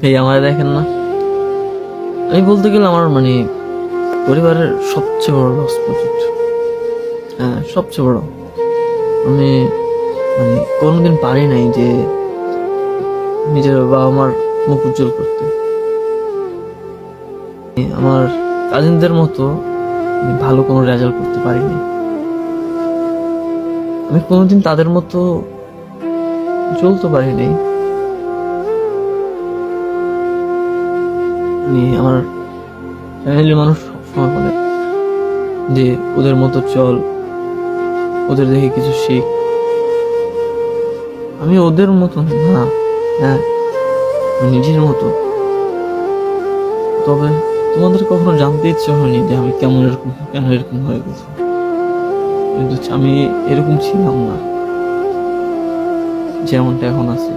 এই আমার দেখেন না, আমি বলতে গেলে আমার মানে পরিবারের সবচেয়ে বড় লস প্রজেক্ট। হ্যাঁ, সবচেয়ে বড়। আমি মানে কোনোদিন পারি নাই যে নিজের বাবা মার মুখ উজ্জ্বল করতে। আমার কাজিনদের মতো আমি ভালো কোনো রেজাল্ট করতে পারিনি। আমি কোনোদিন তাদের মতো চলতে পারিনি। আমার ফ্যামিলির মানুষ সবসময় বলে যে ওদের মতো চল, ওদের দেখে কিছু শিখ। আমি ওদের মতো না, হ্যাঁ আমি নিজের মতো। তবে তোমাদের কখনো জানতে ইচ্ছে হয়নি যে আমি কেন এরকম হয়ে গেছি। কিন্তু আমি এরকম ছিলাম না যেমনটা এখন আছে।